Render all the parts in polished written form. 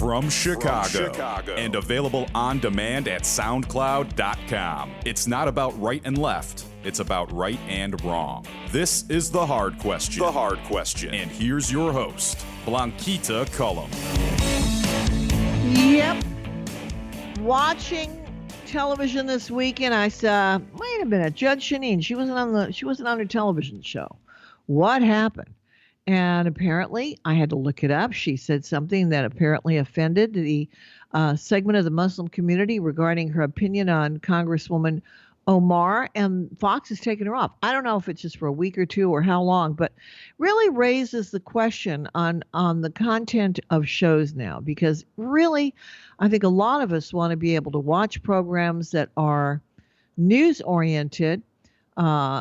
from Chicago, and available on demand at SoundCloud.com. It's not about right and left. It's about right and wrong. This is The Hard Question. The Hard Question. And here's your host, Blanquita Cullum. Yep. Watching television this weekend, I saw, wait a minute, Judge Jeanine, she wasn't on her television show. What happened? And apparently, I had to look it up. She said something that apparently offended the segment of the Muslim community regarding her opinion on Congresswoman Omar, and Fox has taken her off. I don't know if it's just for a week or two or how long, but really raises the question on the content of shows now, because really, I think a lot of us want to be able to watch programs that are news-oriented,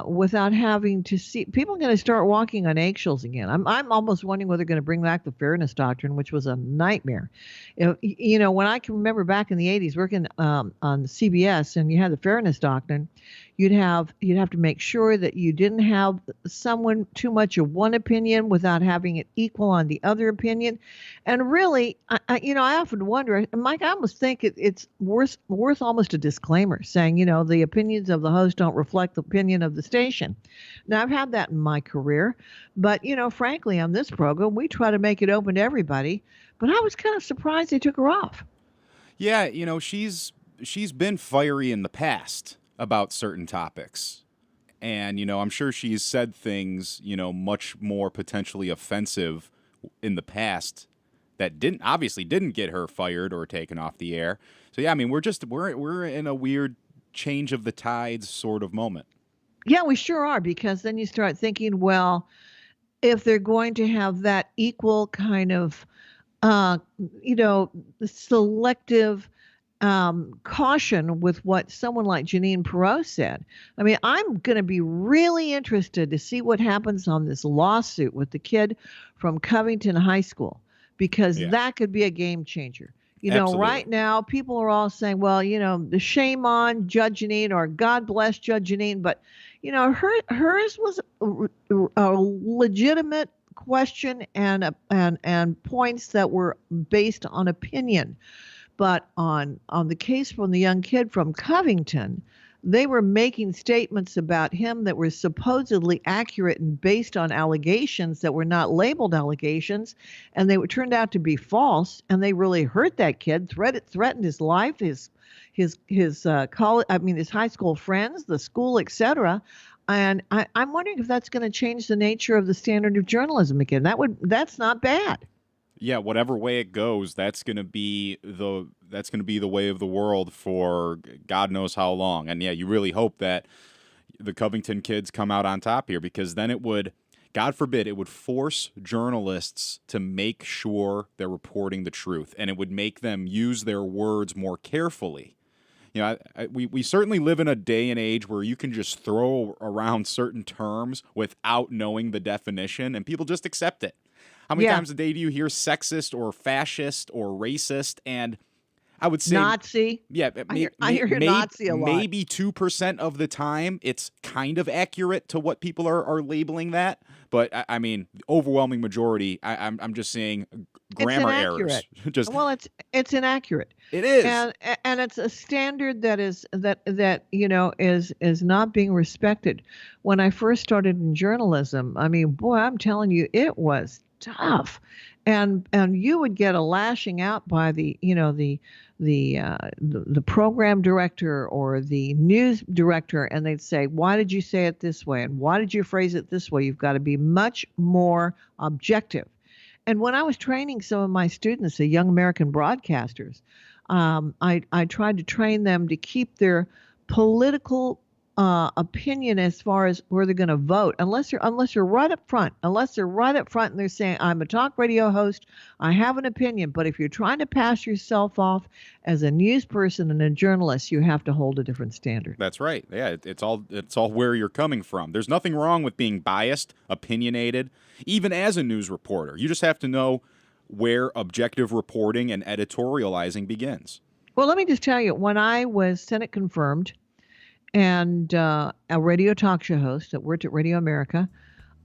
without having to see. People are going to start walking on eggshells again. I'm almost wondering whether they're going to bring back the fairness doctrine, which was a nightmare. When I can remember back in the 80s working on CBS, and you had the fairness doctrine, you'd have to make sure that you didn't have someone too much of one opinion without having it equal on the other opinion. And really, I often wonder, Mike, I almost think it's worth almost a disclaimer saying, the opinions of the host don't reflect the opinion of the station. Now, I've had that in my career, but, frankly, on this program, we try to make it open to everybody. But I was kind of surprised they took her off. Yeah, she's been fiery in the past about certain topics. And, I'm sure she's said things, much more potentially offensive in the past that didn't get her fired or taken off the air. So, yeah, I mean, we're in a weird change of the tides sort of moment. Yeah, we sure are, because then you start thinking, well, if they're going to have that equal kind of, selective caution with what someone like Jeanine Pirro said. I mean, I'm going to be really interested to see what happens on this lawsuit with the kid from Covington High School, because that could be a game changer. Absolutely. Right now, people are all saying, well, the shame on Judge Jeanine, or God bless Judge Jeanine. But, hers was a legitimate question and points that were based on opinion. But on the case from the young kid from Covington, they were making statements about him that were supposedly accurate and based on allegations that were not labeled allegations, and they turned out to be false. And they really hurt that kid, threatened his life, his college, his high school friends, the school, etc. And I'm wondering if that's going to change the nature of the standard of journalism again. That's not bad. Yeah, whatever way it goes, that's going to be the way of the world for God knows how long. And yeah, you really hope that the Covington kids come out on top here, because then it would, God forbid, it would force journalists to make sure they're reporting the truth, and it would make them use their words more carefully. We certainly live in a day and age where you can just throw around certain terms without knowing the definition, and people just accept it. How many times a day do you hear sexist or fascist or racist? And I would say Nazi. Yeah, I hear Nazi a lot. Maybe 2% of the time, it's kind of accurate to what people are labeling that. But I mean, overwhelming majority, I'm just seeing grammar errors. It's inaccurate. It is, and it's a standard that is not being respected. When I first started in journalism, I mean, boy, I'm telling you, it was tough, and you would get a lashing out by the program director or the news director, and they'd say, why did you say it this way, and why did you phrase it this way? You've got to be much more objective. And when I was training some of my students, the young American broadcasters, I tried to train them to keep their political opinion as far as where they're going to vote, unless they're right up front and they're saying, I'm a talk radio host, I have an opinion. But if you're trying to pass yourself off as a news person and a journalist, you have to hold a different standard. That's right. Yeah, it's all where you're coming from. There's nothing wrong with being biased, opinionated, even as a news reporter. You just have to know where objective reporting and editorializing begins. Well, let me just tell you, when I was Senate confirmed and a radio talk show host that worked at Radio America,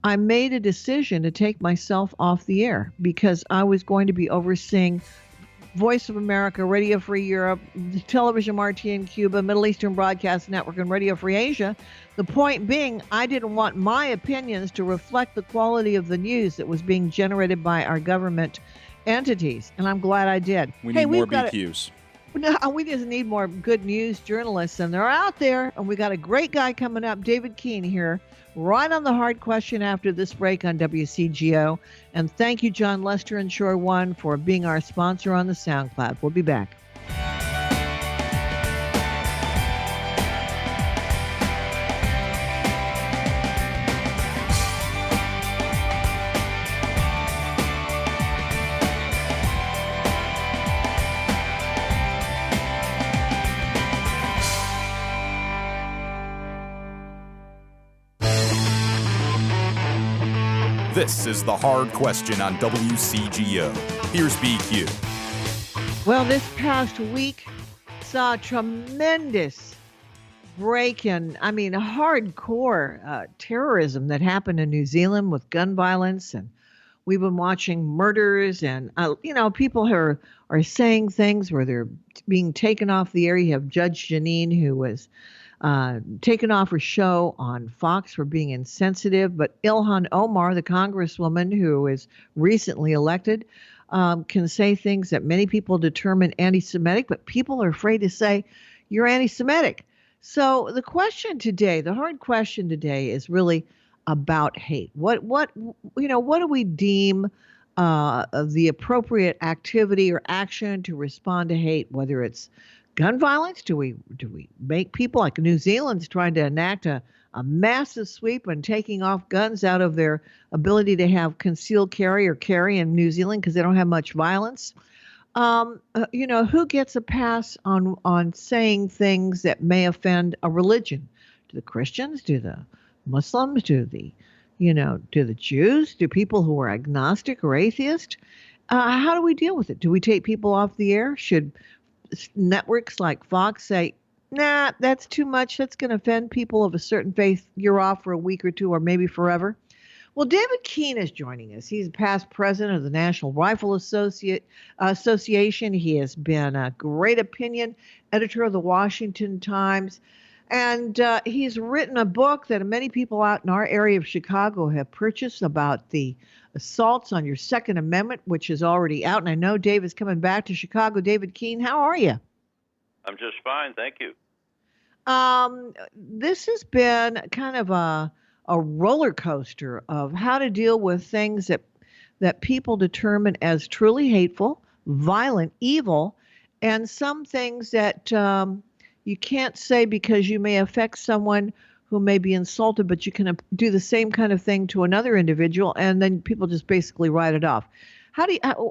I made a decision to take myself off the air because I was going to be overseeing Voice of America, Radio Free Europe, Television Marti in Cuba, Middle Eastern Broadcast Network, and Radio Free Asia. The point being, I didn't want my opinions to reflect the quality of the news that was being generated by our government entities, and I'm glad I did. We need more BQs. No, we just need more good news journalists, and they're out there. And we got a great guy coming up, David Keene, here, right on the hard question after this break on WCGO. And thank you, John Lester and Shore One, for being our sponsor on the SoundCloud. We'll be back. This is The Hard Question on WCGO. Here's BQ. Well, this past week saw a tremendous break in, hardcore terrorism that happened in New Zealand with gun violence. And we've been watching murders and, people are saying things where they're being taken off the air. You have Judge Jeanine, who was taken off her show on Fox for being insensitive. But Ilhan Omar, the congresswoman who is recently elected, can say things that many people determine anti-Semitic, but people are afraid to say you're anti-Semitic. So the question today, the hard question today, is really about hate. What do we deem the appropriate activity or action to respond to hate? Whether it's gun violence, do we make people, like New Zealand's trying to enact a massive sweep and taking off guns out of their ability to have concealed carry or carry in New Zealand because they don't have much violence? Who gets a pass on saying things that may offend a religion? Do the Christians? Do the Muslims? Do the Jews? Do people who are agnostic or atheist? How do we deal with it? Do we take people off the air? Should networks like Fox say, nah, that's too much, that's going to offend people of a certain faith, you're off for a week or two or maybe forever? Well, David Keene is joining us. He's past president of the National Rifle Association. He has been a great opinion editor of the Washington Times. And he's written a book that many people out in our area of Chicago have purchased about the assaults on your Second Amendment, which is already out. And I know Dave is coming back to Chicago. David Keene, how are you? I'm just fine, thank you. This has been kind of a roller coaster of how to deal with things that people determine as truly hateful, violent, evil, and some things that you can't say because you may affect someone who may be insulted, but you can do the same kind of thing to another individual, and then people just basically write it off. How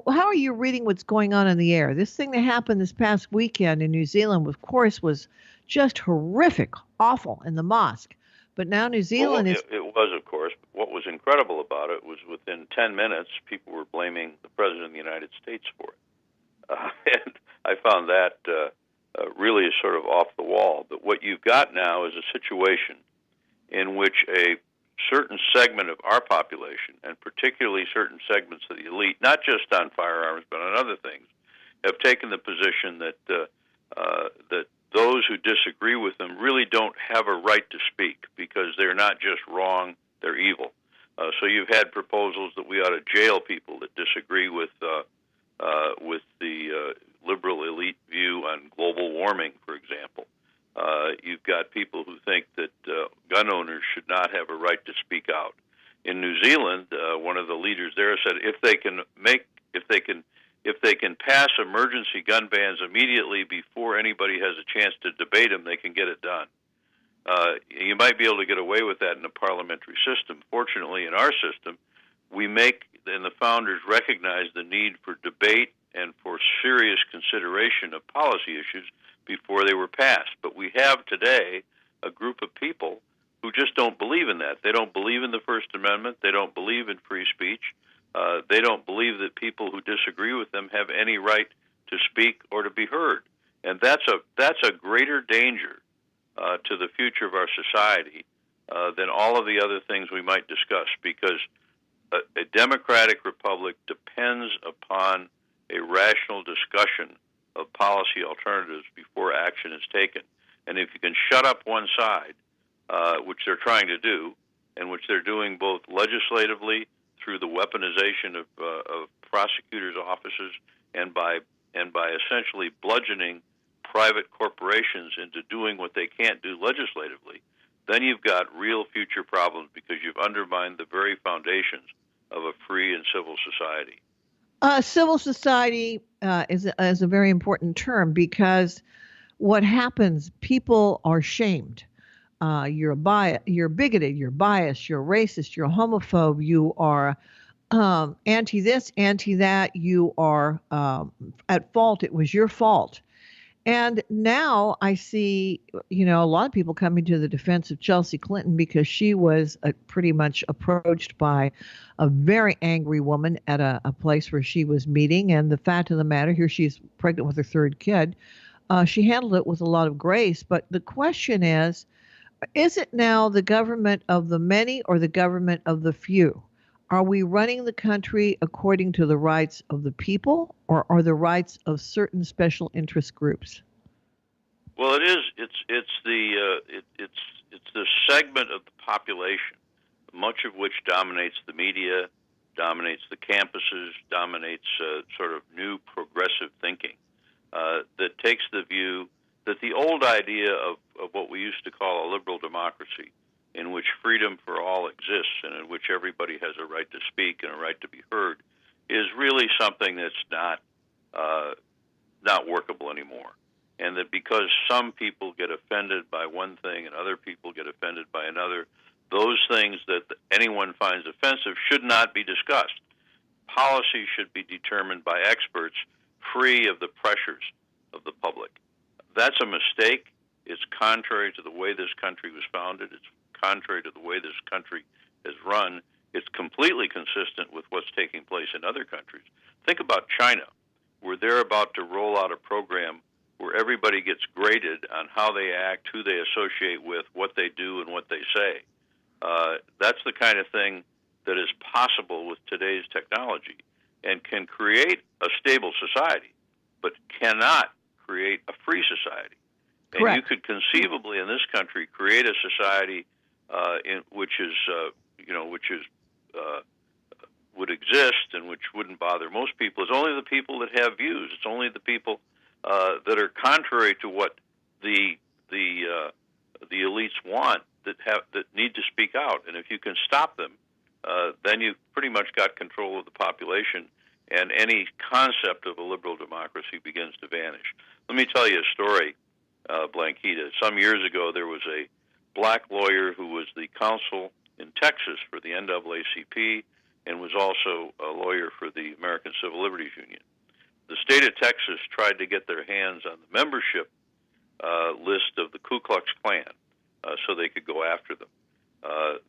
are you reading what's going on in the air? This thing that happened this past weekend in New Zealand, of course, was just horrific, awful in the mosque. But now New Zealand is... It was, of course. What was incredible about it was within 10 minutes, people were blaming the President of the United States for it. And I found that really is sort of off the wall. But what you've got now is a situation in which a certain segment of our population, and particularly certain segments of the elite, not just on firearms but on other things, have taken the position that that those who disagree with them really don't have a right to speak because they're not just wrong, they're evil. So you've had proposals that we ought to jail people that disagree with the liberal elite view on global warming, for example. You've got people who think that gun owners should not have a right to speak out. In New Zealand, one of the leaders there said if they can pass emergency gun bans immediately before anybody has a chance to debate them, they can get it done. You might be able to get away with that in a parliamentary system. Fortunately, in our system, and the founders recognize the need for debate and for serious consideration of policy issues before they were passed. But we have today a group of people who just don't believe in that. They don't believe in the First Amendment. They don't believe in free speech. They don't believe that people who disagree with them have any right to speak or to be heard. And that's a greater danger to the future of our society than all of the other things we might discuss, because a democratic republic depends upon a rational discussion of policy alternatives before action is taken. And if you can shut up one side, which they're trying to do, and which they're doing both legislatively through the weaponization of prosecutors' offices and by essentially bludgeoning private corporations into doing what they can't do legislatively, then you've got real future problems because you've undermined the very foundations of a free and civil society. Civil society is a very important term because what happens, people are shamed. You're bigoted, you're biased, you're racist, you're homophobe, you are anti this, anti that, you are at fault. It was your fault. And now I see, a lot of people coming to the defense of Chelsea Clinton because she was pretty much approached by a very angry woman at a place where she was meeting. And the fact of the matter, here she's pregnant with her third kid. She handled it with a lot of grace. But the question is it now the government of the many or the government of the few? Are we running the country according to the rights of the people, or are the rights of certain special interest groups? Well, it is. It's the segment of the population, much of which dominates the media, dominates the campuses, dominates sort of new progressive thinking, that takes the view that the old idea of what we used to call a liberal democracy, in which freedom for all exists and in which everybody has a right to speak and a right to be heard, is really something that's not workable anymore. And that because some people get offended by one thing and other people get offended by another, those things that anyone finds offensive should not be discussed. Policy should be determined by experts, free of the pressures of the public. That's a mistake. It's contrary to the way this country was founded. It's contrary to the way this country is run. It's completely consistent with what's taking place in other countries. Think about China, where they're about to roll out a program where everybody gets graded on how they act, who they associate with, what they do, and what they say. That's the kind of thing that is possible with today's technology and can create a stable society, but cannot create a free society. Correct. And you could conceivably in this country create a society which would exist and which wouldn't bother most people. It's only the people that have views. It's only the people that are contrary to what the elites want that need to speak out. And if you can stop them, then you've pretty much got control of the population, and any concept of a liberal democracy begins to vanish. Let me tell you a story, Blanquita. Some years ago, there was a black lawyer who was the counsel in Texas for the NAACP and was also a lawyer for the American Civil Liberties Union. The state of Texas tried to get their hands on the membership list of the Ku Klux Klan so they could go after them.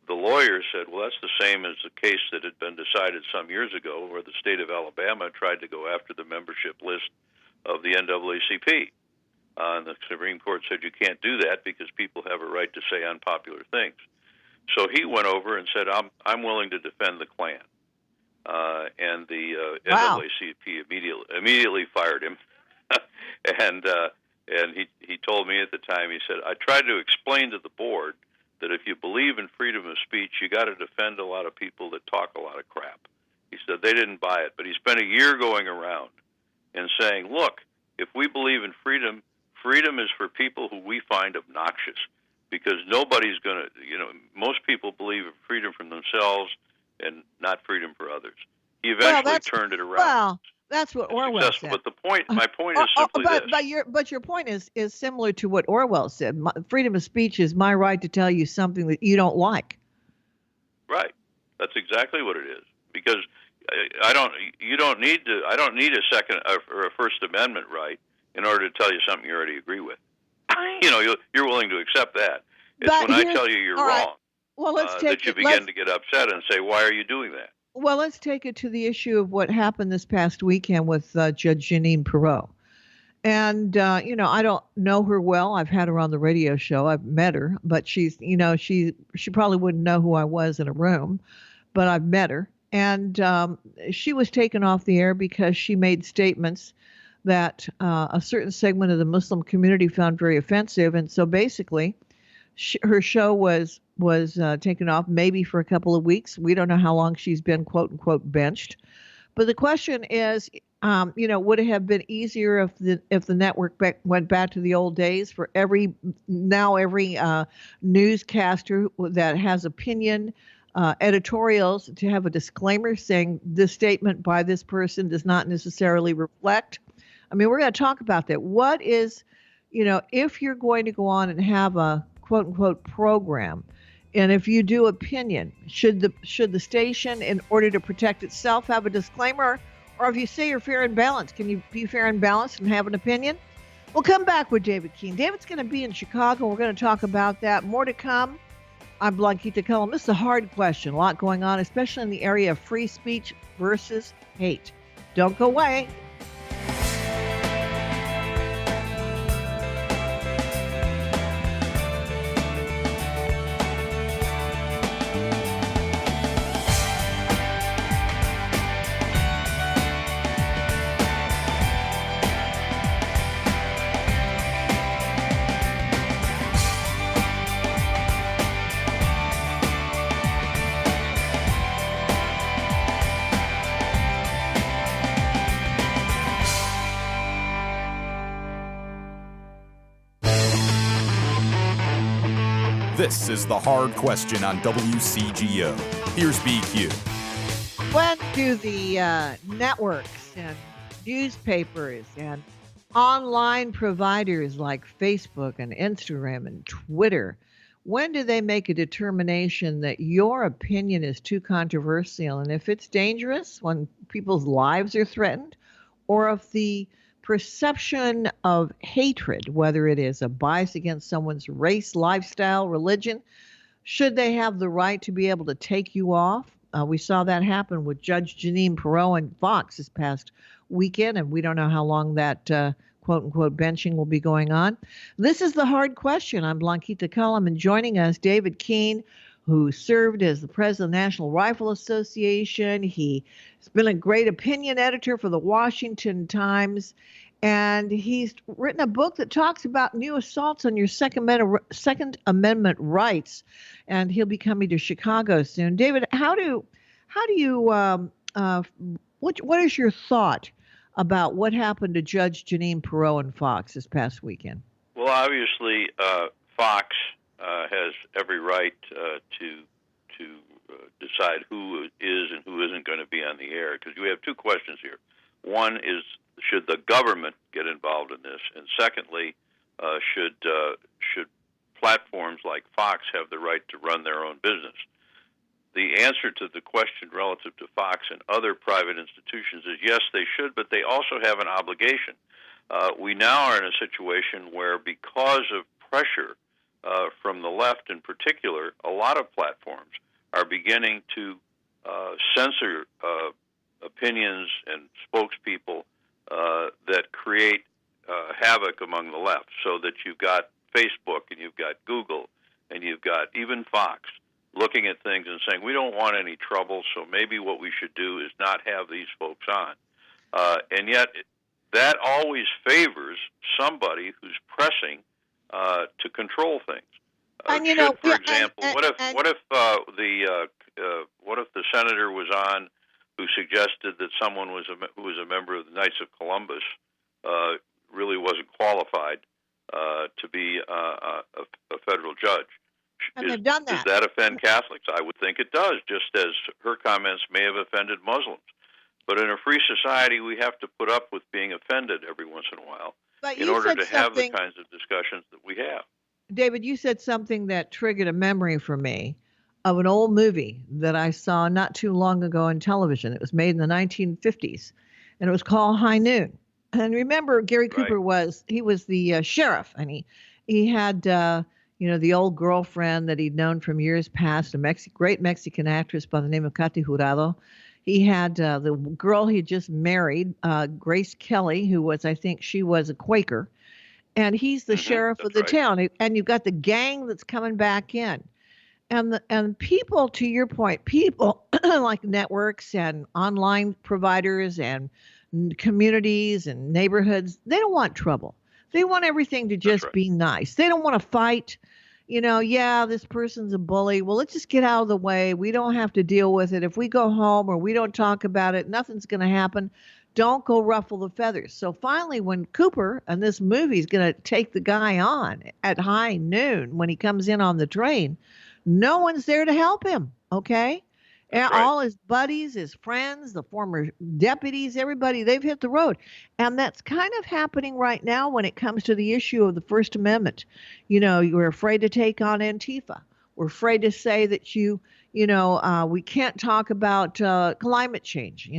The lawyer said, well, that's the same as the case that had been decided some years ago where the state of Alabama tried to go after the membership list of the NAACP. And the Supreme Court said you can't do that because people have a right to say unpopular things. So he went over and said, I'm willing to defend the Klan. And the NAACP immediately fired him. And he told me at the time, he said, I tried to explain to the board that if you believe in freedom of speech, you got to defend a lot of people that talk a lot of crap. He said they didn't buy it, but he spent a year going around and saying, look, if we believe in freedom, freedom is for people who we find obnoxious, because nobody's going to, most people believe in freedom for themselves and not freedom for others. He eventually turned it around. Well, that's what Orwell said. But my point is simply this. But your point is similar to what Orwell said. Freedom of speech is my right to tell you something that you don't like. Right. That's exactly what it is. Because I don't need a second or a First Amendment right in order to tell you something you already agree with. You're willing to accept that. It's when I tell you you're wrong that you begin to get upset and say, why are you doing that? Well, let's take it to the issue of what happened this past weekend with Judge Jeanine Pirro. And, I don't know her well. I've had her on the radio show. I've met her, but she's, she probably wouldn't know who I was in a room, but I've met her. and she was taken off the air because she made statements that a certain segment of the Muslim community found very offensive, and so basically, her show was taken off maybe for a couple of weeks. We don't know how long she's been quote unquote benched. But the question is, would it have been easier if the network went back to the old days for every newscaster that has opinion, editorials, to have a disclaimer saying this statement by this person does not necessarily reflect? I mean, we're going to talk about that. What is, if you're going to go on and have a quote unquote program, and if you do opinion, should the station, in order to protect itself, have a disclaimer? Or if you say you're fair and balanced, can you be fair and balanced and have an opinion? We'll come back with David Keene. David's going to be in Chicago. We're going to talk about that. More to come. I'm Blanquita Cullum. This is a hard question. A lot going on, especially in the area of free speech versus hate. Don't go away. This is The Hard Question on WCGO. Here's BQ. When do the networks and newspapers and online providers like Facebook and Instagram and Twitter, when do they make a determination that your opinion is too controversial? And if it's dangerous, when people's lives are threatened, or if the perception of hatred, whether it is a bias against someone's race, lifestyle, religion, should they have the right to be able to take you off? We saw that happen with Judge Jeanine Pirro and Fox this past weekend, and we don't know how long that quote-unquote benching will be going on. This is The Hard Question. I'm Blanquita Cullum, and joining us, David Keene, who served as the president of the National Rifle Association. He's been a great opinion editor for the Washington Times, and he's written a book that talks about new assaults on your Second Amendment rights, and he'll be coming to Chicago soon. David, what is your thought about what happened to Judge Jeanine Pirro and Fox this past weekend? Well, obviously, Fox has every right to decide who is and who isn't going to be on the air, because we have two questions here. One is, should the government get involved in this? And secondly, should platforms like Fox have the right to run their own business? The answer to the question relative to Fox and other private institutions is yes, they should, but they also have an obligation. We now are in a situation where, because of pressure from the left in particular, a lot of platforms are beginning to censor opinions and spokespeople that create havoc among the left, so that you've got Facebook and you've got Google and you've got even Fox looking at things and saying, we don't want any trouble, so maybe what we should do is not have these folks on. And yet that always favors somebody who's pressing to control things. And for example, what if the senator was on who suggested that someone who was a member of the Knights of Columbus really wasn't qualified to be a federal judge? And they've done that. Does that offend Catholics? I would think it does, just as her comments may have offended Muslims. But in a free society, we have to put up with being offended every once in a while in order to have the kinds of discussions that we have. David, you said something that triggered a memory for me of an old movie that I saw not too long ago on television. It was made in the 1950s, and it was called High Noon. And remember, Gary Cooper was the sheriff, and he had the old girlfriend that he'd known from years past, a great Mexican actress by the name of Katy Jurado. He had the girl he had just married, Grace Kelly, who was, I think she was a Quaker. And he's the sheriff of the town. And you've got the gang that's coming back in. And people, to your point, people like networks and online providers and communities and neighborhoods, they don't want trouble. They want everything to That's just right. be nice. They don't want to fight. Yeah, this person's a bully. Well, let's just get out of the way. We don't have to deal with it. If we go home or we don't talk about it, nothing's going to happen. Don't go ruffle the feathers. So finally, when Cooper and this movie is going to take the guy on at high noon when he comes in on the train, no one's there to help him. Okay. And That's right. all his buddies, his friends, the former deputies, everybody, they've hit the road. And that's kind of happening right now when it comes to the issue of the First Amendment. You're afraid to take on Antifa. We're afraid to say that we can't talk about climate change,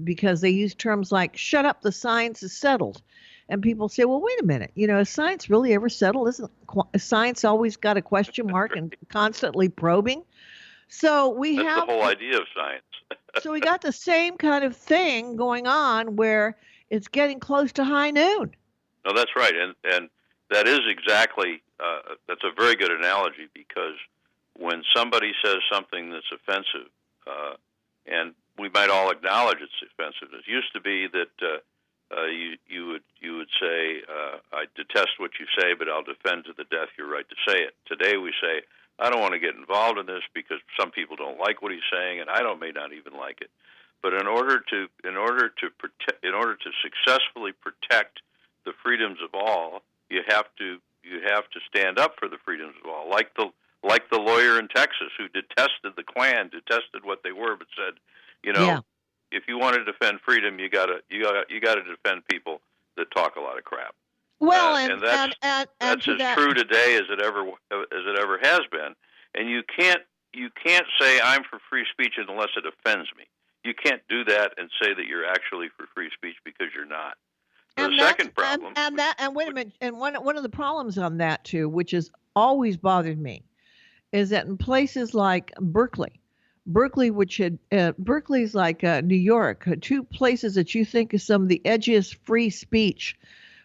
because they use terms like shut up, the science is settled. And people say, well, wait a minute, is science really ever settled? Isn't science always got a question mark and constantly probing? So we That's have the whole idea of science. so we got the same kind of thing going on where it's getting close to high noon. No, that's right, and that is exactly that's a very good analogy, because when somebody says something that's offensive, and we might all acknowledge its offensiveness. It used to be that you would say, I detest what you say, but I'll defend to the death your right to say it. Today we say, I don't want to get involved in this because some people don't like what he's saying, and I may not even like it. But in order to successfully protect the freedoms of all, you have to stand up for the freedoms of all. Like the lawyer in Texas who detested the Klan, detested what they were, but said, Yeah. if you want to defend freedom, you gotta defend people that talk a lot of crap. Well, and that's to as that, true today as it ever has been. And you can't say I'm for free speech unless it offends me. You can't do that and say that you're actually for free speech, because you're not. The second problem, and wait a minute, and one of the problems on that too, which has always bothered me, is that in places like Berkeley, Berkeley's like New York, two places that you think is some of the edgiest free speech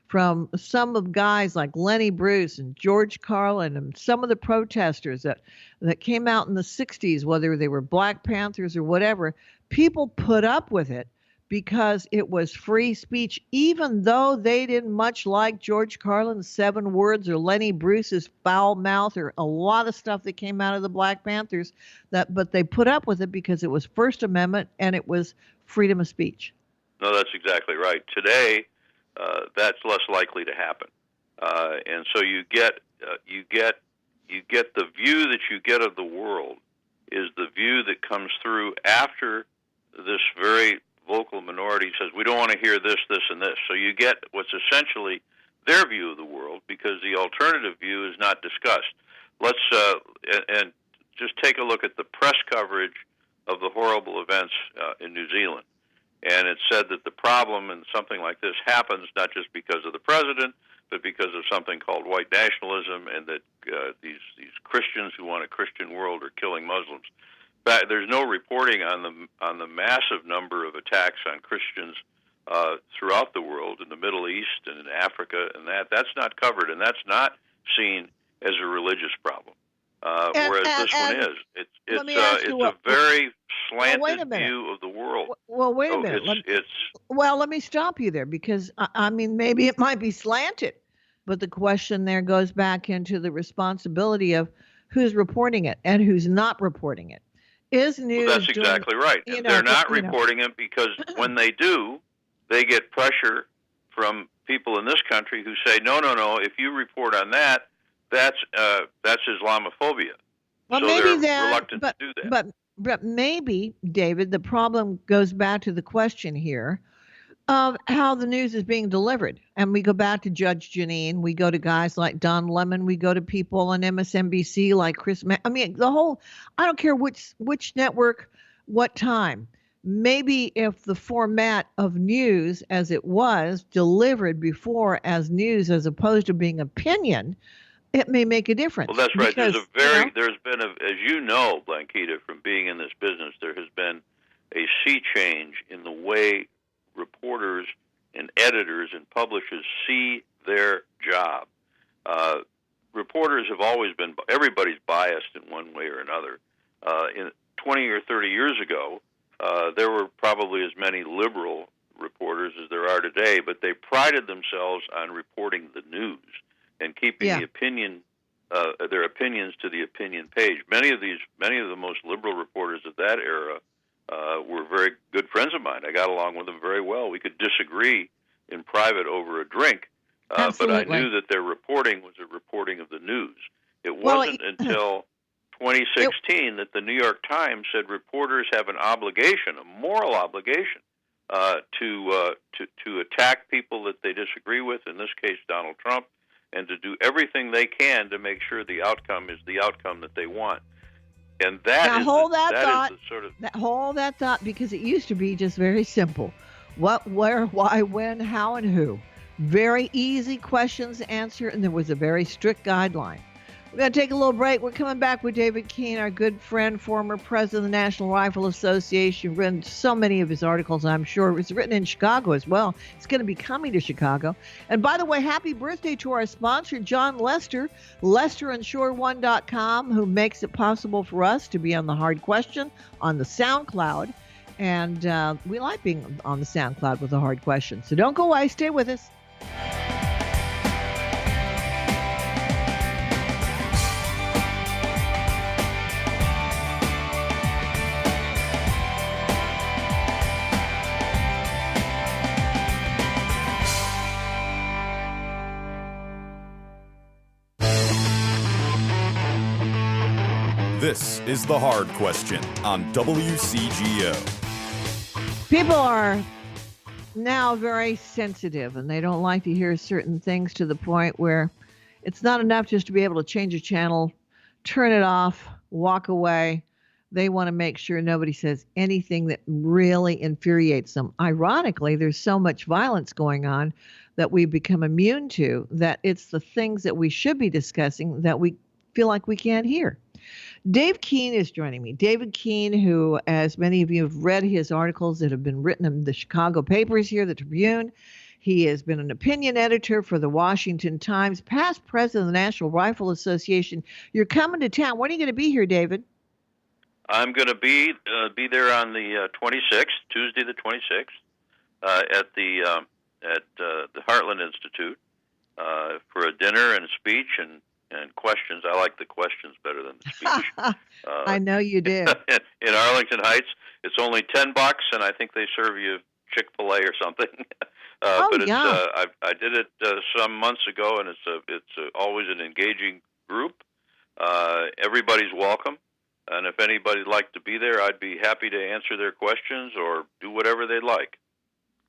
from some of guys like Lenny Bruce and George Carlin and some of the protesters that came out in the 60s, whether they were Black Panthers or whatever, people put up with it because it was free speech, even though they didn't much like George Carlin's 7 words or Lenny Bruce's foul mouth or a lot of stuff that came out of the Black Panthers, but they put up with it because it was First Amendment and it was freedom of speech. No, that's exactly right. Today, that's less likely to happen, and so you get the view that you get of the world is the view that comes through after this very vocal minority says we don't want to hear this, this, and this. So you get what's essentially their view of the world, because the alternative view is not discussed. Let's and just take a look at the press coverage of the horrible events in New Zealand. And it's said that the problem in something like this happens not just because of the president, but because of something called white nationalism, and that these Christians who want a Christian world are killing Muslims. But there's no reporting on the massive number of attacks on Christians throughout the world, in the Middle East and in Africa, and that's not covered, and that's not seen as a religious problem. Whereas this one is. It's a very slanted view of the world. Well, wait a minute. Let me stop you there, because I mean, maybe it might be slanted, but the question there goes back into the responsibility of who's reporting it and who's not reporting it. Is news? Well, that's exactly right. And they're not reporting it because when they do, they get pressure from people in this country who say, no, if you report on that, that's Islamophobia. Well, so maybe they're reluctant to do that. But maybe, David, the problem goes back to the question here of how the news is being delivered. And we go back to Judge Jeanine. We go to guys like Don Lemon. We go to people on MSNBC like Chris. I mean, I don't care which network, what time. Maybe if the format of news as it was delivered before as news as opposed to being opinion, it may make a difference. Well, that's right. There's been as you know, Blanquita, from being in this business, there has been a sea change in the way reporters and editors and publishers see their job. Reporters have always been, everybody's biased in one way or another. 20 or 30 years ago, there were probably as many liberal reporters as there are today, but they prided themselves on reporting the news and keeping the opinion, their opinions to the opinion page. Many of the most liberal reporters of that era were very good friends of mine. I got along with them very well. We could disagree in private over a drink, but I knew that their reporting was a reporting of the news. It wasn't until 2016 that the New York Times said reporters have an obligation, a moral obligation, to attack people that they disagree with, in this case Donald Trump, and to do everything they can to make sure the outcome is the outcome that they want. And hold that thought, because it used to be just very simple. What, where, why, when, how, and who. Very easy questions to answer, and there was a very strict guideline. We're going to take a little break. We're coming back with David Keene, our good friend, former president of the National Rifle Association. Written so many of his articles, I'm sure. It's written in Chicago as well. It's going to be coming to Chicago. And by the way, happy birthday to our sponsor, John Lester, LesterInsure1.com, who makes it possible for us to be on The Hard Question on the SoundCloud. And we like being on the SoundCloud with The Hard Question. So don't go away. Stay with us. This is The Hard Question on WCGO. People are now very sensitive, and they don't like to hear certain things to the point where it's not enough just to be able to change a channel, turn it off, walk away. They want to make sure nobody says anything that really infuriates them. Ironically, there's so much violence going on that we become immune to, that it's the things that we should be discussing that we feel like we can't hear. Dave Keene is joining me. David Keene, who, as many of you have read his articles that have been written in the Chicago papers here, the Tribune. He has been an opinion editor for the Washington Times, past president of the National Rifle Association. You're coming to town. When are you going to be here, David? I'm going to be there on the 26th, Tuesday the 26th, at the Heartland Institute for a dinner and a speech and questions. I like the questions better than the speech. I know you do. In Arlington Heights, it's only $10, and I think they serve you Chick-fil-A or something. I did it some months ago, and it's always an engaging group. Everybody's welcome, and if anybody'd like to be there, I'd be happy to answer their questions or do whatever they'd like.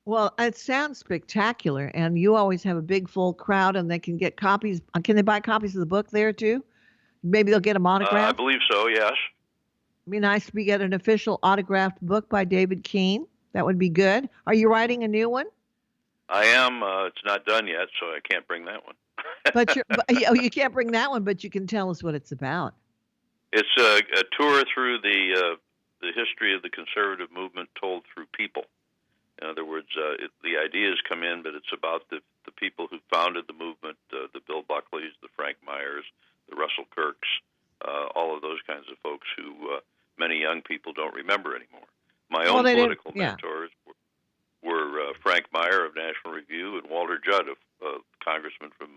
Well, it sounds spectacular, and you always have a big, full crowd, and they can get copies. Can they buy copies of the book there, too? Maybe they'll get a monograph? I believe so, yes. It'd be nice to get an official autographed book by David Keene. That would be good. Are you writing a new one? I am. It's not done yet, so I can't bring that one. You can't bring that one, but you can tell us what it's about. It's a tour through the history of the conservative movement told through people. In other words, the ideas come in, but it's about the people who founded the movement, the Bill Buckleys, the Frank Myers, the Russell Kirks, all of those kinds of folks who many young people don't remember anymore. My own political mentors were Frank Meyer of National Review and Walter Judd, a congressman from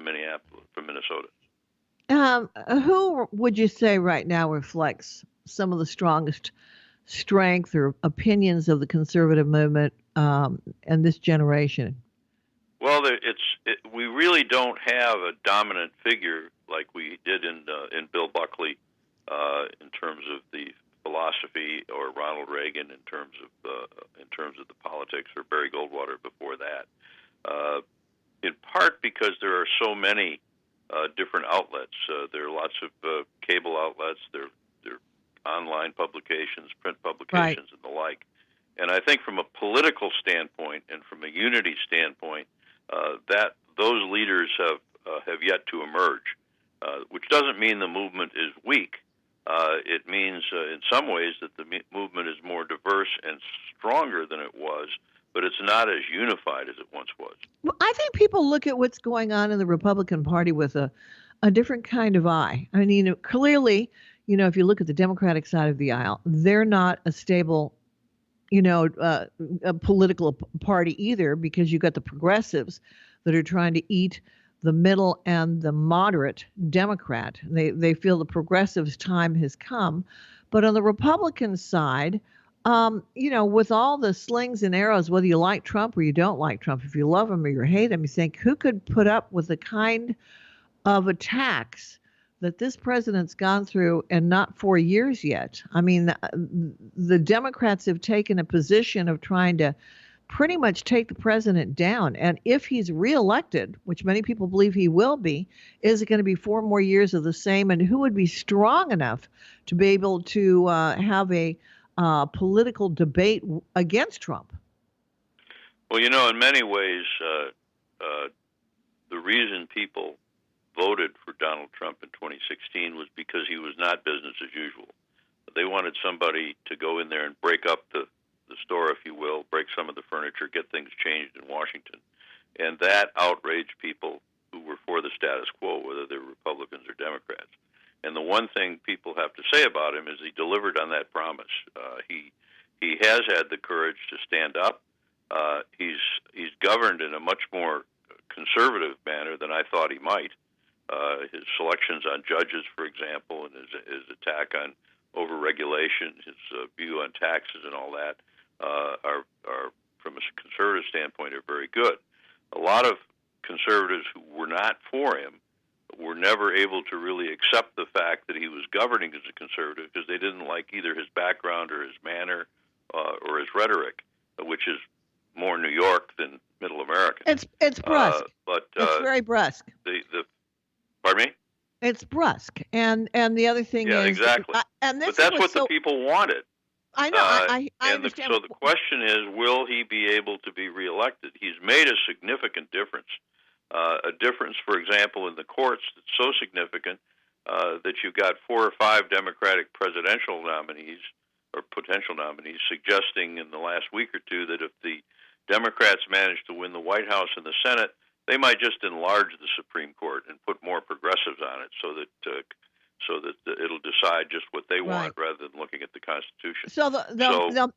Minneapolis, from Minnesota. Who would you say right now reflects some of the strongest strength or opinions of the conservative movement and this generation? Well, we really don't have a dominant figure like we did in Bill Buckley in terms of the philosophy, or Ronald Reagan in terms of the politics, or Barry Goldwater before that. In part because there are so many different outlets. There are lots of cable outlets. There are online publications, print publications, and the like. And I think from a political standpoint and from a unity standpoint, that those leaders have yet to emerge, which doesn't mean the movement is weak. It means in some ways that the movement is more diverse and stronger than it was, but it's not as unified as it once was. Well, I think people look at what's going on in the Republican Party with a different kind of eye. I mean, clearly, if you look at the Democratic side of the aisle, they're not a stable, a political party either, because you've got the progressives that are trying to eat the middle and the moderate Democrat. They feel the progressives' time has come. But on the Republican side, with all the slings and arrows, whether you like Trump or you don't like Trump, if you love him or you hate him, you think, who could put up with the kind of attacks that this president's gone through, and not 4 years yet? I mean, the Democrats have taken a position of trying to pretty much take the president down. And if he's reelected, which many people believe he will be, is it going to be 4 more years of the same? And who would be strong enough to be able to have a political debate against Trump? Well, in many ways, the reason people voted for Donald Trump in 2016 was because he was not business as usual. They wanted somebody to go in there and break up the store, if you will, break some of the furniture, get things changed in Washington. And that outraged people who were for the status quo, whether they're Republicans or Democrats. And the one thing people have to say about him is he delivered on that promise. He has had the courage to stand up. He's governed in a much more conservative manner than I thought he might. His selections on judges, for example, and his attack on overregulation, his view on taxes and all that, are from a conservative standpoint, are very good. A lot of conservatives who were not for him were never able to really accept the fact that he was governing as a conservative, because they didn't like either his background or his manner or his rhetoric, which is more New York than Middle America. It's brusque, but it's very brusque. Pardon me? It's brusque, and the other thing is exactly. But that's what the people wanted. I know. I understand. So the question is, will he be able to be reelected? He's made a significant difference. A difference, for example, in the courts that's so significant that you've got 4 or 5 Democratic presidential nominees or potential nominees suggesting in the last week or two that if the Democrats manage to win the White House and the Senate, they might just enlarge the Supreme Court and put more progressives on it, so that it'll decide just what they want, rather than looking at the Constitution. So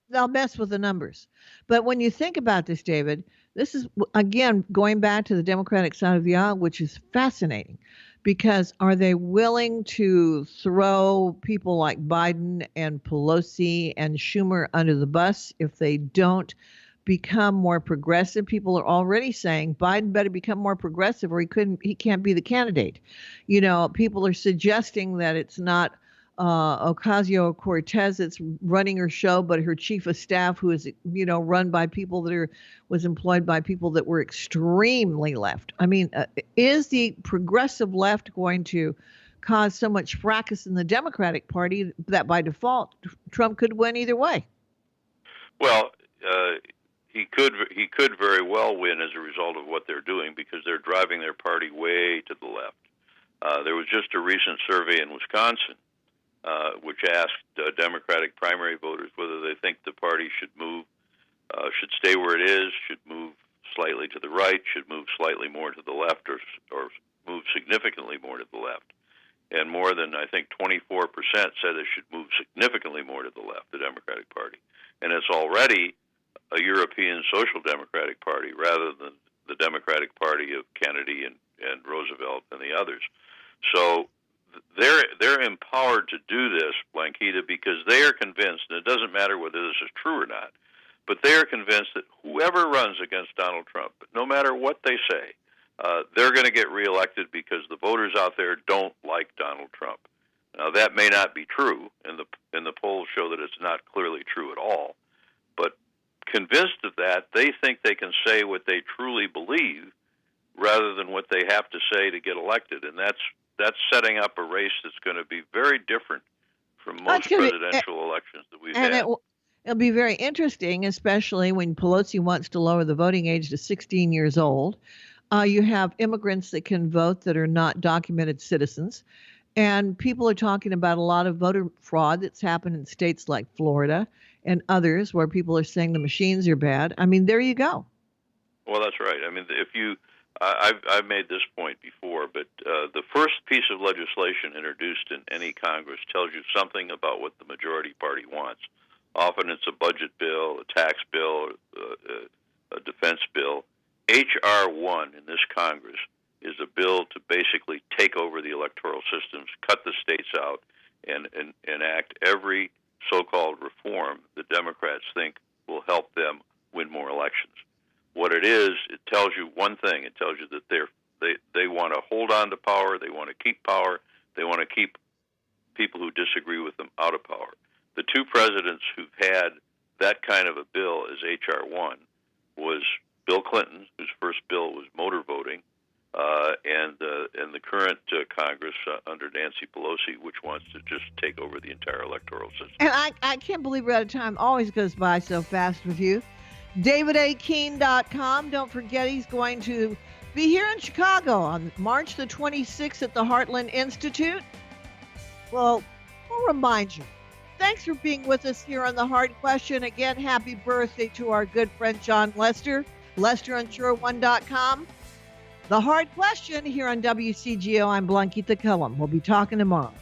they'll mess with the numbers. But when you think about this, David, this is, again, going back to the Democratic side of the aisle, which is fascinating, because are they willing to throw people like Biden and Pelosi and Schumer under the bus if they don't become more progressive? People are already saying Biden better become more progressive or he can't be the candidate. People are suggesting that it's not Ocasio-Cortez that's running her show, but her chief of staff, who is, run by people was employed by people that were extremely left. I mean, is the progressive left going to cause so much fracas in the Democratic Party that by default Trump could win either way? Well, he could very well win as a result of what they're doing, because they're driving their party way to the left. There was just a recent survey in Wisconsin which asked Democratic primary voters whether they think the party should should stay where it is, should move slightly to the right, should move slightly more to the left, or move significantly more to the left. And more than, I think, 24% said it should move significantly more to the left, the Democratic Party. And it's already a European Social Democratic Party rather than the Democratic Party of Kennedy and Roosevelt and the others. So they're empowered to do this, Blanquita, because they are convinced, and it doesn't matter whether this is true or not, but they are convinced that whoever runs against Donald Trump, no matter what they say, they're going to get reelected because the voters out there don't like Donald Trump. Now, that may not be true, and the polls show that it's not clearly true at all, but convinced of that, they think they can say what they truly believe rather than what they have to say to get elected, and that's setting up a race that's going to be very different from most presidential elections that we've had. It'll be very interesting, especially when Pelosi wants to lower the voting age to 16 years old. You have immigrants that can vote that are not documented citizens. And people are talking about a lot of voter fraud that's happened in states like Florida and others where people are saying the machines are bad. I mean, there you go. Well, that's right. I mean, I've made this point before, but the first piece of legislation introduced in any Congress tells you something about what the majority party wants. Often it's a budget bill, a tax bill, a defense bill. H.R. 1 in this Congress is a bill to basically take over the electoral systems, cut the states out, and enact every so-called reform the Democrats think will help them win more elections. What it is, it tells you one thing. It tells you that they want to hold on to power, they want to keep power, they want to keep people who disagree with them out of power. The two presidents who've had that kind of a bill as H.R. 1 was Bill Clinton, whose first bill was motor voting, and the current Congress under Nancy Pelosi, which wants to just take over the entire electoral system. And I can't believe we're out of time. Always goes by so fast with you. DavidAKeene.com. Don't forget he's going to be here in Chicago on March the 26th at the Heartland Institute. Well, we'll remind you. Thanks for being with us here on The Hard Question. Again, happy birthday to our good friend John Lester. LesterOnSure1.com. The Hard Question here on WCGO. I'm Blanquita Cullum. We'll be talking tomorrow.